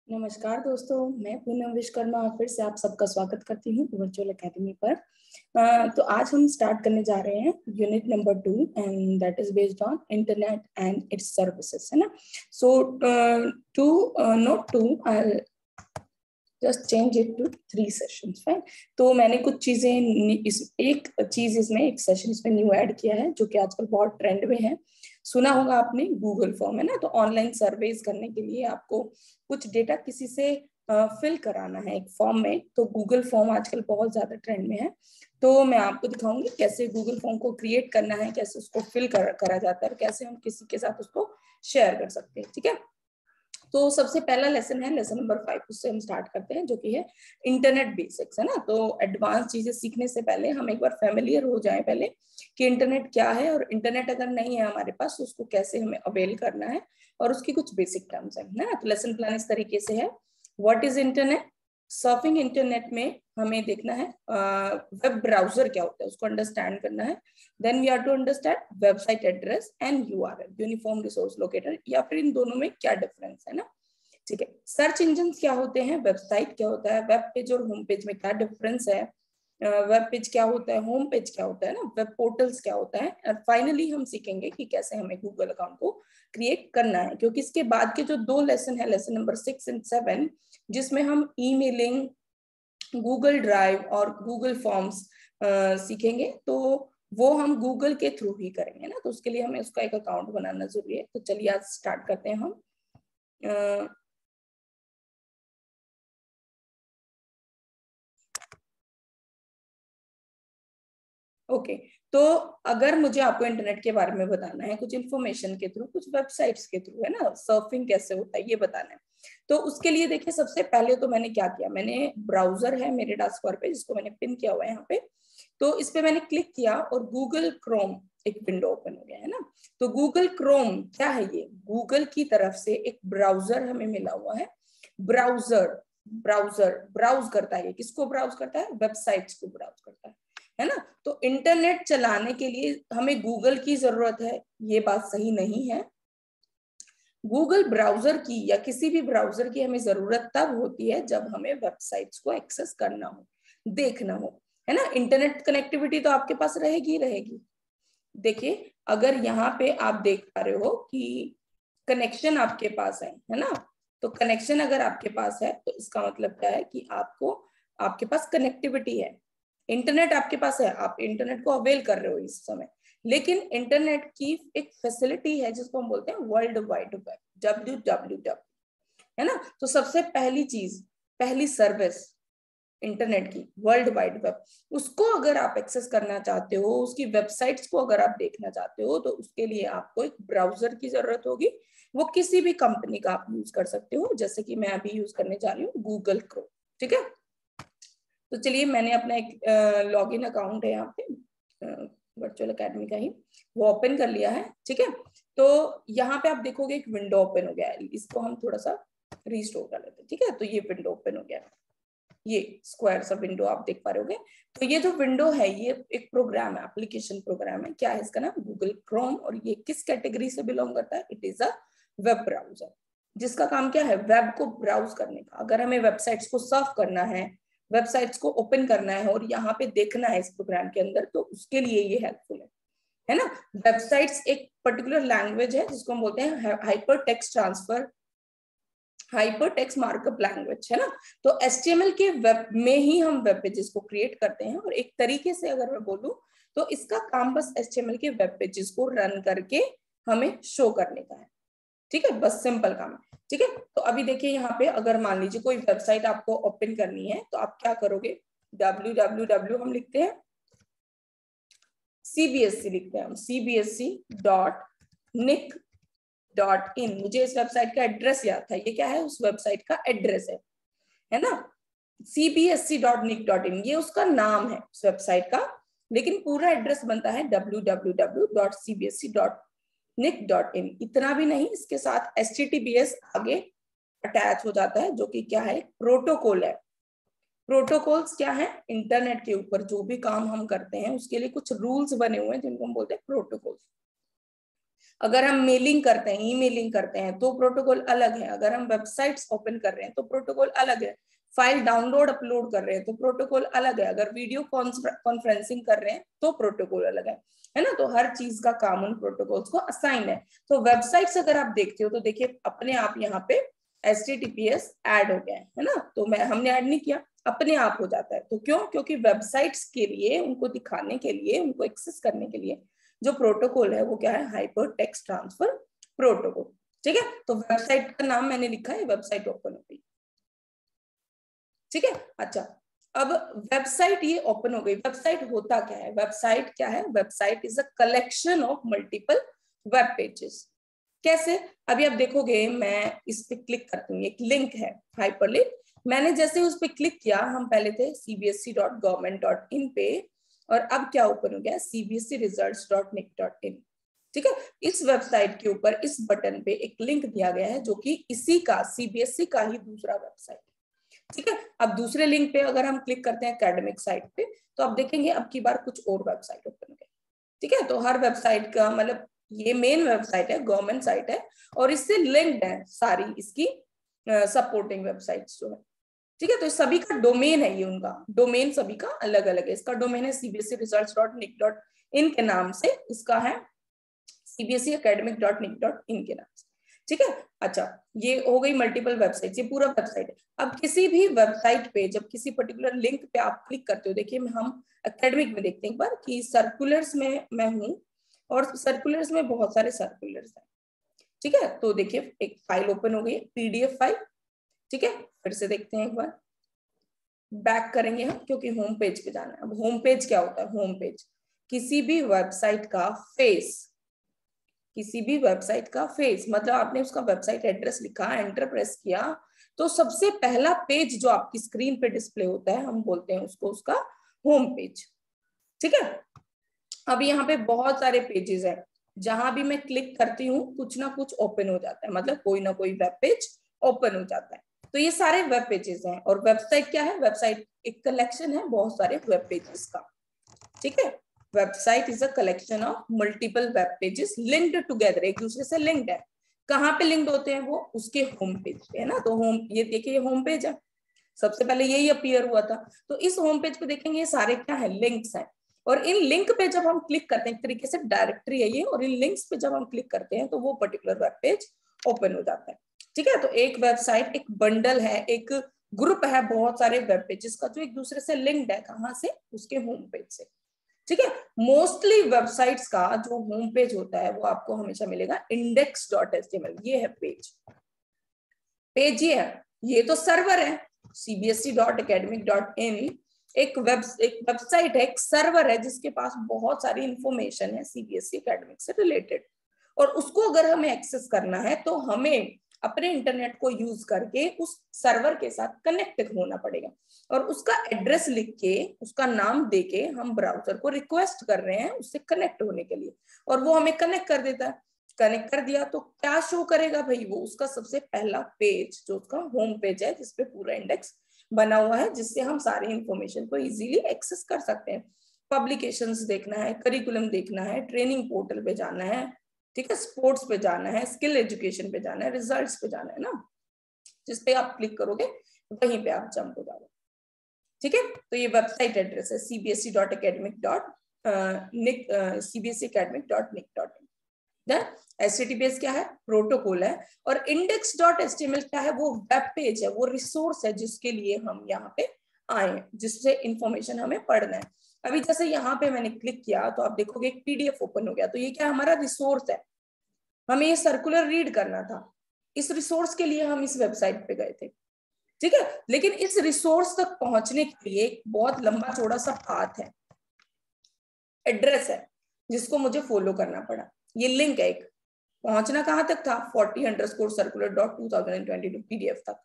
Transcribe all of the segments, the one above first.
नमस्कार दोस्तों, मैं पूनम विश्वकर्मा फिर से आप सबका स्वागत करती हूँ वर्चुअल एकेडमी पर। तो आज हम स्टार्ट करने जा रहे हैं unit number 2 and that is based on internet and its services, है ना। So to note to I just change it to 3 sessions, fine. तो मैंने कुछ चीजें एक चीज इसमें एक सेशन इसमें न्यू ऐड किया है जो कि आजकल बहुत ट्रेंड में है। सुना होगा आपने गूगल फॉर्म, है ना। तो ऑनलाइन सर्वेज करने के लिए आपको कुछ डेटा किसी से फिल कराना है एक फॉर्म में, तो गूगल फॉर्म आजकल बहुत ज्यादा ट्रेंड में है। तो मैं आपको दिखाऊंगी कैसे गूगल फॉर्म को क्रिएट करना है, कैसे उसको फिल करा जाता है और कैसे हम किसी के साथ उसको शेयर कर सकते हैं, ठीक है। तो सबसे पहला लेसन है लेसन नंबर 5, उससे हम स्टार्ट करते हैं जो कि है इंटरनेट बेसिक्स, है ना। तो एडवांस चीजें सीखने से पहले हम एक बार फेमिलियर हो जाएं पहले कि इंटरनेट क्या है, और इंटरनेट अगर नहीं है हमारे पास तो उसको कैसे हमें अवेल करना है, और उसकी कुछ बेसिक टर्म्स है ना। तो लेसन प्लान इस तरीके से है। What is internet? Surfing internet में हमें देखना है वेब ब्राउजर क्या होता है, उसको अंडरस्टैंड करना है। Then we are to understand website address and URL, uniform resource locator, या फिर इन दोनों में क्या डिफरेंस है ना, ठीक है। सर्च इंजन क्या होते हैं, वेबसाइट क्या होता है, वेब पेज और होम पेज में क्या डिफरेंस है, वेब पेज क्या होता है, होम पेज क्या होता है ना, वेब पोर्टल्स क्या होता है। और फाइनली हम सीखेंगे कि कैसे हमें गूगल अकाउंट को क्रिएट करना है, क्योंकि इसके बाद के जो 2 लेसन है, लेसन नंबर 6 एंड 7, जिसमें हम ईमेलिंग, गूगल ड्राइव और गूगल फॉर्म्स सीखेंगे, तो वो हम गूगल के थ्रू ही करेंगे ना। तो उसके लिए हमें उसका एक अकाउंट बनाना जरूरी है। तो चलिए आज स्टार्ट करते हैं हम। ओके, तो अगर मुझे आपको इंटरनेट के बारे में बताना है, कुछ इंफॉर्मेशन के थ्रू, कुछ वेबसाइट्स के थ्रू, है ना, सर्फिंग कैसे होता है ये बताना है, तो उसके लिए देखिए सबसे पहले तो मैंने क्या किया, मैंने ब्राउजर है मेरे टास्क पे जिसको मैंने पिन किया हुआ है यहाँ पे, तो इस पे मैंने क्लिक किया और गूगल क्रोम एक विंडो ओपन हो गया, है ना। तो गूगल क्रोम क्या है, ये गूगल की तरफ से एक ब्राउजर हमें मिला हुआ है। ब्राउजर ब्राउजर ब्राउज करता है, किसको ब्राउज करता है, वेबसाइट्स को ब्राउज करता है ना। तो इंटरनेट चलाने के लिए हमें गूगल की जरूरत है, ये बात सही नहीं है। गूगल ब्राउजर की या किसी भी ब्राउजर की हमें जरूरत तब होती है जब हमें वेबसाइट्स को एक्सेस करना हो, देखना हो, है ना। इंटरनेट कनेक्टिविटी तो आपके पास रहेगी रहेगी। देखिए अगर यहाँ पे आप देख पा रहे हो कि कनेक्शन आपके पास है ना। तो कनेक्शन अगर आपके पास है तो इसका मतलब क्या है कि आपके पास कनेक्टिविटी है, इंटरनेट आपके पास है, आप इंटरनेट को अवेल कर रहे हो इस समय। लेकिन इंटरनेट की एक फैसिलिटी है जिसको हम बोलते हैं वर्ल्ड वाइड वेब, WWW, है ना। तो सबसे पहली चीज, पहली सर्विस इंटरनेट की वर्ल्ड वाइड वेब, उसको अगर आप एक्सेस करना चाहते हो, उसकी वेबसाइट्स को अगर आप देखना चाहते हो, तो उसके लिए आपको एक ब्राउजर की जरूरत होगी। वो किसी भी कंपनी का आप यूज कर सकते हो, जैसे कि मैं अभी यूज करने जा रही हूँ गूगल क्रोम, ठीक है। तो चलिए मैंने अपना एक लॉगिन अकाउंट है यहाँ पे वर्चुअल एकेडमी का ही, वो ओपन कर लिया है, ठीक है। तो यहाँ पे आप देखोगे एक विंडो ओपन हो गया है, इसको हम थोड़ा सा रीस्टोर कर लेते हैं, ठीक है। तो ये विंडो ओपन हो गया है, ये स्क्वायर सा विंडो आप देख पा रहे होगे। तो ये जो विंडो है ये एक प्रोग्राम है, एप्लीकेशन प्रोग्राम है, क्या है इसका नाम, गूगल क्रोम। और ये किस कैटेगरी से बिलोंग करता है, it is a web browser, जिसका काम क्या है, वेब को ब्राउज करने का। अगर हमें वेबसाइट्स को सर्फ करना है, वेबसाइट्स को ओपन करना है और यहाँ पे देखना है इस प्रोग्राम के अंदर, तो उसके लिए ये हेल्पफुल है ना। वेबसाइट्स एक पर्टिकुलर लैंग्वेज है जिसको हम बोलते हैं hyper text transfer, hyper text markup language, है ना। तो HTML के वेब में ही हम वेब पेजेस को क्रिएट करते हैं, और एक तरीके से अगर मैं बोलूं तो इसका काम बस HTML के वेब पेजेस को रन करके हमें शो करने का है, ठीक है, बस सिंपल काम है, ठीक है। तो अभी देखिए यहाँ पे अगर मान लीजिए कोई वेबसाइट आपको ओपन करनी है, तो आप क्या करोगे, www हम लिखते हैं, CBSC लिखते हैं हम, cbsc.nic.in। मुझे इस वेबसाइट का एड्रेस याद था, ये क्या है, उस वेबसाइट का एड्रेस है ना। cbsc.nic.in ये उसका नाम है उस वेबसाइट का, लेकिन पूरा एड्रेस बनता है www.cbsc.nic.in। इतना भी नहीं, इसके साथ HTTPS आगे अटैच हो जाता है, जो कि क्या है, प्रोटोकॉल है। प्रोटोकॉल्स क्या है, इंटरनेट के ऊपर जो भी काम हम करते हैं उसके लिए कुछ रूल्स बने हुए हैं जिनको हम बोलते हैं प्रोटोकॉल्स। अगर हम मेलिंग करते हैं, ईमेलिंग करते हैं तो प्रोटोकॉल अलग है। अगर हम वेबसाइट्स ओपन कर रहे हैं तो प्रोटोकॉल अलग है। फाइल डाउनलोड अपलोड कर रहे हैं तो प्रोटोकॉल अलग है। अगर वीडियो कॉन्फ्रेंसिंग कर रहे हैं तो प्रोटोकॉल अलग है ना। तो हर चीज का कॉमन प्रोटोकॉल्स को असाइन है। तो वेबसाइट्स अगर आप देखते हो तो देखिए अपने आप यहाँ पे HTTPS ऐड हो गया है ना। तो हमने ऐड नहीं किया, अपने आप हो जाता है। तो क्यों? क्योंकि वेबसाइट्स के लिए, उनको दिखाने के लिए, उनको एक्सेस करने के लिए जो प्रोटोकॉल है वो क्या है? Hyper text transfer protocol. ठीक है, तो वेबसाइट का नाम मैंने लिखा है, वेबसाइट ओपन हो गई। ठीक है, अच्छा अब वेबसाइट ये ओपन हो गई। वेबसाइट होता क्या है? वेबसाइट क्या है? Website is a collection of multiple web pages. कैसे? अभी आप देखोगे, मैं इस पे क्लिक करती हूँ, एक लिंक है हाइपरलिंक। मैंने जैसे उस पे क्लिक किया, हम पहले थे cbse.government.in पे, और अब क्या ओपन हो गया? cbseresults.nic.in। ठीक है, इस वेबसाइट के ऊपर इस बटन पे एक लिंक दिया गया है जो कि इसी का, सीबीएसई का ही दूसरा वेबसाइट। ठीक है, अब दूसरे लिंक पे अगर हम क्लिक करते हैं एकेडमिक साइट पे, तो आप देखेंगे अब की बार कुछ और वेबसाइट ओपन हो गए। ठीक है, तो हर वेबसाइट का मतलब ये मेन वेबसाइट है, गवर्नमेंट साइट है, और इससे लिंक्ड है सारी इसकी सपोर्टिंग वेबसाइट्स जो है। ठीक है, तो सभी का डोमेन है, ये उनका डोमेन सभी का अलग अलग है। इसका डोमेन है cbseresults.nic.in के नाम से, इसका है cbseacademic.nic.in के नाम से। ठीक है, अच्छा ये हो गई मल्टीपल वेबसाइट, ये पूरा वेबसाइट है। अब किसी भी वेबसाइट पे जब किसी पर्टिकुलर लिंक पे आप क्लिक करते हो, देखिए हम एकेडमिक में देखते हैं एक बार कि सर्कुलर्स में मैं हूं, और सर्कुलर्स में बहुत सारे सर्कुलर्स हैं। ठीक है, तो देखिए एक फाइल ओपन हो गई, PDF फाइल। ठीक है, फिर से देखते हैं एक बार, बैक करेंगे हम क्योंकि होम पेज पे जाना है। अब होम पेज क्या होता है? होम पेज किसी भी वेबसाइट का फेस, किसी भी वेबसाइट का फेस मतलब आपने उसका वेबसाइट एड्रेस लिखा, एंटर प्रेस किया, तो सबसे पहला पेज जो आपकी स्क्रीन पे डिस्प्ले होता है, हम बोलते हैं उसको उसका होम पेज। ठीक है, अब यहाँ पे बहुत सारे पेजेस हैं, जहां भी मैं क्लिक करती हूँ कुछ ना कुछ ओपन हो जाता है, मतलब कोई ना कोई वेब पेज ओपन हो जाता है। तो ये सारे वेब पेजेस हैं। और वेबसाइट क्या है? वेबसाइट एक कलेक्शन है बहुत सारे वेब पेजेस का। ठीक है, website is a collection of multiple web pages linked together, एक दूसरे से लिंक्ड है। कहाँ पे लिंक्ड होते हैं? वो उसके होम पेज पे है ना। तो होम, ये देखिए ये होम पेज है, सबसे पहले यही अपीयर हुआ था। तो इस होम पेज पे देखेंगे ये सारे क्या है? लिंक्स हैं। और इन लिंक पे जब हम क्लिक करते हैं, एक तरीके से डायरेक्टरी है ये, और इन लिंक्स पे जब हम क्लिक करते हैं तो वो पर्टिकुलर वेब पेज ओपन हो जाता है। ठीक है, तो एक वेबसाइट एक बंडल है, एक ग्रुप है बहुत सारे वेब पेजेस का जो एक दूसरे से लिंक्ड है। कहाँ से? उसके होम पेज से। ठीक है, मोस्टली वेबसाइट्स का जो होम पेज होता है वो आपको हमेशा मिलेगा index.html। ये है पेज, पेज ये तो सर्वर है cbse.academic.in। एक वेबसाइट है, एक सर्वर है जिसके पास बहुत सारी इंफॉर्मेशन है सीबीएसई एकेडमिक से रिलेटेड, और उसको अगर हमें एक्सेस करना है तो हमें अपने इंटरनेट को यूज करके उस सर्वर के साथ कनेक्ट होना पड़ेगा, और उसका एड्रेस लिख के, उसका नाम देके हम ब्राउजर को रिक्वेस्ट कर रहे हैं उससे कनेक्ट होने के लिए, और वो हमें कनेक्ट कर देता है। कनेक्ट कर दिया तो क्या शो करेगा भाई? वो उसका सबसे पहला पेज जो उसका होम पेज है, जिसपे पूरा इंडेक्स बना हुआ है, जिससे हम सारी इंफॉर्मेशन को इजीली एक्सेस कर सकते हैं। पब्लिकेशंस देखना है, करिकुलम देखना है, ट्रेनिंग पोर्टल पे जाना है, ठीक है, स्पोर्ट्स पे जाना है, स्किल एजुकेशन पे जाना है, रिजल्ट्स पे जाना है ना, जिसपे आप क्लिक करोगे वहीं पे आप जंप हो जाओगे। ठीक है, तो ये वेबसाइट एड्रेस है cbse.academic.nic.in। HTTPS क्या है? प्रोटोकॉल है। और index.html क्या है? वो वेब पेज है, वो रिसोर्स है जिसके लिए हम यहाँ पे आए हैं, जिससे इंफॉर्मेशन हमें पढ़ना है। अभी जैसे यहाँ पे मैंने क्लिक किया तो आप देखोगे एक PDF ओपन हो गया, तो ये क्या हमारा रिसोर्स है, हमें ये सर्कुलर रीड करना था, इस रिसोर्स के लिए हम इस वेबसाइट पे गए थे। ठीक है, लेकिन इस रिसोर्स तक पहुंचने के लिए एक बहुत लंबा चौड़ा सा पाथ है, एड्रेस है, जिसको मुझे फॉलो करना पड़ा। ये लिंक है एक, पहुंचना कहां तक था? 40_circular.2022 PDF तक,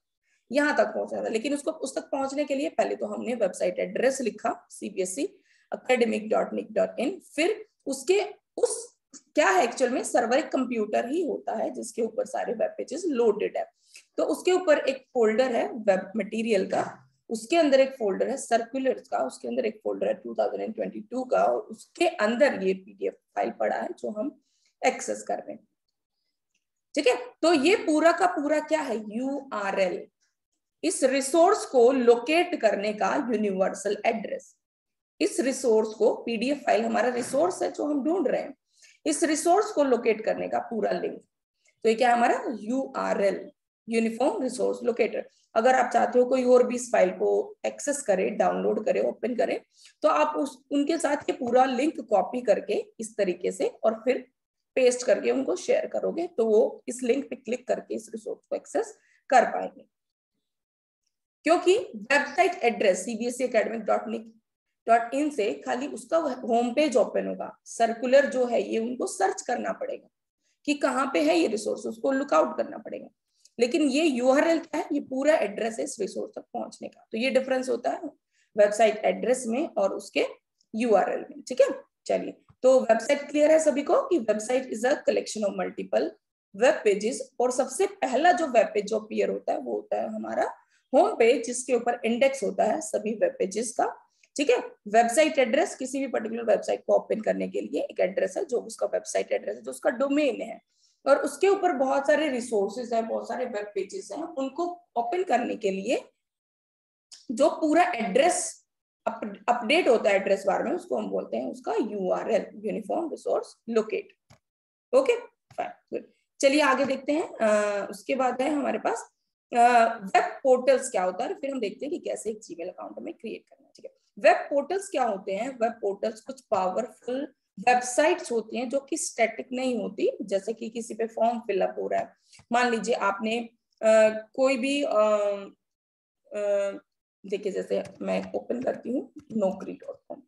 यहां तक पहुंचा था। लेकिन उसको उस तक पहुंचने के लिए पहले तो हमने वेबसाइट एड्रेस लिखा cbseacademic.nic.in, फिर उसके उस क्या है एक्चुअल में सर्वर एक कंप्यूटर ही होता है जिसके ऊपर सारे वेब पेजेस लोडेड है। तो उसके ऊपर एक फोल्डर है वेब मटेरियल का, उसके अंदर एक फोल्डर है सर्कुलर्स का, उसके अंदर एक फोल्डर है 2022 का, और उसके अंदर ये PDF फाइल पड़ा है जो हम एक्सेस कर रहे हैं। ठीक है, तो ये पूरा का पूरा क्या है, URL, इस रिसोर्स को लोकेट करने का यूनिवर्सल एड्रेस। इस रिसोर्स को, PDF फाइल हमारा रिसोर्स है जो हम ढूंढ रहे हैं, इस रिसोर्स को लोकेट करने का पूरा लिंक। तो ये क्या है हमारा URL, यूनिफॉर्म रिसोर्स लोकेटर। अगर आप चाहते हो कोई और भी इस फाइल को एक्सेस करे, डाउनलोड करे, ओपन करे, तो आप उनके साथ ये पूरा लिंक कॉपी करके इस तरीके से और फिर पेस्ट करके उनको शेयर करोगे, तो वो इस लिंक पे क्लिक करके इस रिसोर्स को एक्सेस कर पाएंगे। क्योंकि वेबसाइट एड्रेस cbseacademic.nic.in से खाली उसका होम पेज ओपन होगा, सर्कुलर जो है ये उनको सर्च करना पड़ेगा कि कहाँ पे है ये रिसोर्स, उसको लुकआउट करना पड़ेगा। लेकिन ये URL क्या है, ये पूरा एड्रेस है इस रिसोर्स तक पहुंचने का। तो ये डिफरेंस होता है वेबसाइट एड्रेस में और उसके URL में। ठीक है, चलिए, तो वेबसाइट क्लियर है सभी को कि website is a collection of multiple web pages. और सबसे पहला जो वेब पेज जो अपीयर होता है वो होता है हमारा होम पेज, जिसके ऊपर इंडेक्स होता है सभी वेब पेजेस का। ठीक है, वेबसाइट एड्रेस किसी भी पर्टिकुलर वेबसाइट को ओपन करने के लिए एक एड्रेस है, जो उसका वेबसाइट एड्रेस है, जो उसका डोमेन है, और उसके ऊपर बहुत सारे रिसोर्सेज हैं, बहुत सारे वेब पेजेस हैं। उनको ओपन करने के लिए जो पूरा एड्रेस अपडेट होता है एड्रेस बार में, उसको हम बोलते हैं उसका URL, uniform resource locate. Okay fine, good. चलिए आगे देखते हैं। उसके बाद है हमारे पास वेब पोर्टल्स क्या होता है, फिर हम देखते हैं कि कैसे एक जीमेल अकाउंट हमें क्रिएट करना है। ठीक है, वेब पोर्टल्स क्या होते हैं? वेब पोर्टल्स कुछ पावरफुल वेबसाइट्स होती हैं जो कि स्टैटिक नहीं होती। जैसे कि किसी पे फॉर्म फिलअप हो रहा है, मान लीजिए आपने कोई भी देखिए, जैसे मैं ओपन करती हूँ naukri.com,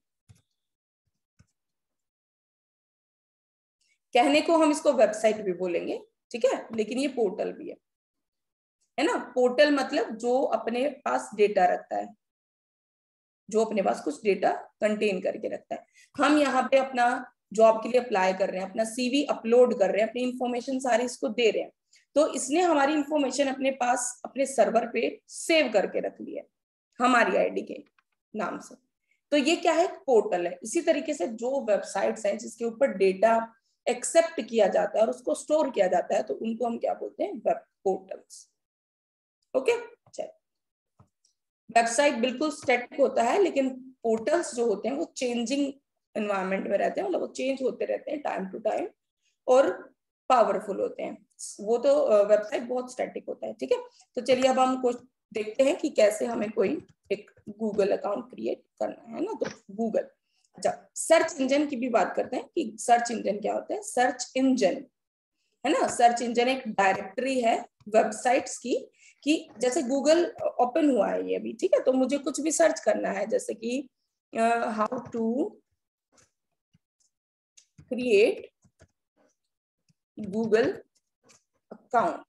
कहने को हम इसको वेबसाइट भी बोलेंगे, ठीक है, लेकिन ये पोर्टल भी है ना। पोर्टल मतलब जो अपने पास डेटा रखता है, जो अपने पास कुछ डेटा कंटेन करके रखता है। हम यहाँ पे अपना जॉब के लिए अप्लाई कर रहे हैं, अपना CV अपलोड कर रहे हैं, अपनी इंफॉर्मेशन सारी इसको दे रहे हैं, तो इसने हमारी इंफॉर्मेशन अपने पास अपने सर्वर पे सेव करके रख ली है हमारी ID के नाम से। तो ये क्या है, पोर्टल है। इसी तरीके से जो वेबसाइट्स हैं जिसके ऊपर डेटा एक्सेप्ट किया जाता है और उसको स्टोर किया जाता है, तो उनको हम क्या बोलते हैं, वेब पोर्टल्स। ओके, चलिए, वेबसाइट बिल्कुल स्टैटिक होता है, लेकिन पोर्टल्स जो होते हैं वो चेंजिंग एनवायरनमेंट में रहते हैं, मतलब वो चेंज होते रहते हैं टाइम टू टाइम और पावरफुल होते हैं। वो तो वेबसाइट बहुत स्टैटिक होता है। ठीक है, तो चलिए अब हम कुछ देखते हैं कि कैसे हमें कोई एक गूगल अकाउंट क्रिएट करना है ना। तो गूगल, अच्छा, सर्च इंजन की भी बात करते हैं कि सर्च इंजन क्या होता है। सर्च इंजन है ना, सर्च इंजन एक डायरेक्टरी है वेबसाइट्स की, कि जैसे गूगल ओपन हुआ है ये अभी, ठीक है, तो मुझे कुछ भी सर्च करना है, जैसे कि how to create Google account.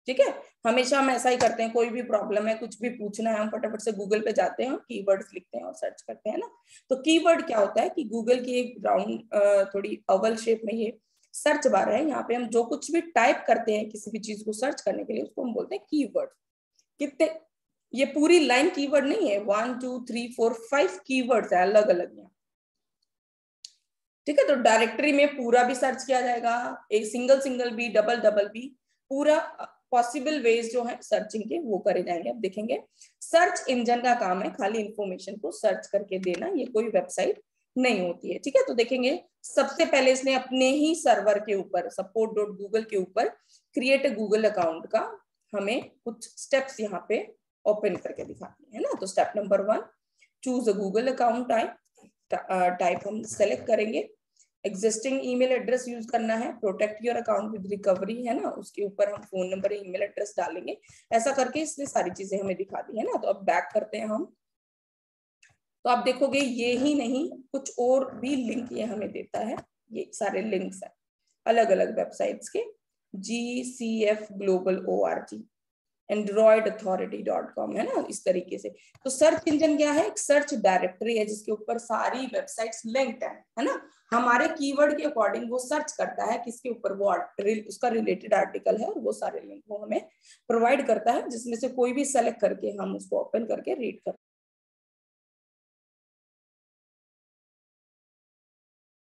ठीक है, हमेशा हम ऐसा ही करते हैं, कोई भी प्रॉब्लम है, कुछ भी पूछना है, हम फटाफट से गूगल पे जाते हैं, कीवर्ड्स लिखते हैं और सर्च करते हैं ना। तो कीवर्ड क्या होता है कि गूगल की एक राउंड थोड़ी ओवल शेप में ये सर्च बार है, यहाँ पे हम जो कुछ भी टाइप करते हैं किसी भी चीज को सर्च करने के लिए, उसको हम बोलते हैं कीवर्ड। कितने, ये पूरी लाइन कीवर्ड नहीं है, 1 2 3 4 5 कीवर्ड्स है अलग अलग यहाँ। ठीक है, तो डायरेक्टरी में पूरा भी सर्च किया जाएगा, एक सिंगल सिंगल भी, डबल डबल भी, पूरा पॉसिबल वेज जो है सर्चिंग के वो करे जाएंगे। अब देखेंगे, सर्च इंजन का काम है खाली इंफॉर्मेशन को सर्च करके देना, ये कोई वेबसाइट नहीं होती है। ठीक है, तो देखेंगे सबसे पहले इसने अपने ही सर्वर के ऊपर support.google के ऊपर क्रिएट गूगल अकाउंट का हमें कुछ स्टेप्स यहाँ पे ओपन करके दिखाती है ना। तो step number 1, choose a Google account type हम सेलेक्ट करेंगे, एग्जिस्टिंग ईमेल एड्रेस यूज करना है, protect your account with recovery है ना, उसके ऊपर हम फोन नंबर ईमेल एड्रेस डालेंगे। ऐसा करके इसने सारी चीजें हमें दिखा दी है ना। तो अब बैक करते हैं हम, तो आप देखोगे ये ही नहीं कुछ और भी लिंक ये हमें देता है, ये सारे लिंक्स हैं अलग अलग वेबसाइट्स के, GCF Global ORG, androidauthority.com है ना, इस तरीके से। तो सर्च इंजन क्या है, एक सर्च डायरेक्टरी है जिसके ऊपर सारी वेबसाइट्स लिंक्ड है ना। हमारे कीवर्ड के अकॉर्डिंग वो सर्च करता है किसके ऊपर वो उसका रिलेटेड आर्टिकल है, और वो सारे लिंक वो हमें प्रोवाइड करता है, जिसमें से कोई भी सेलेक्ट करके हम उसको ओपन करके रीड कर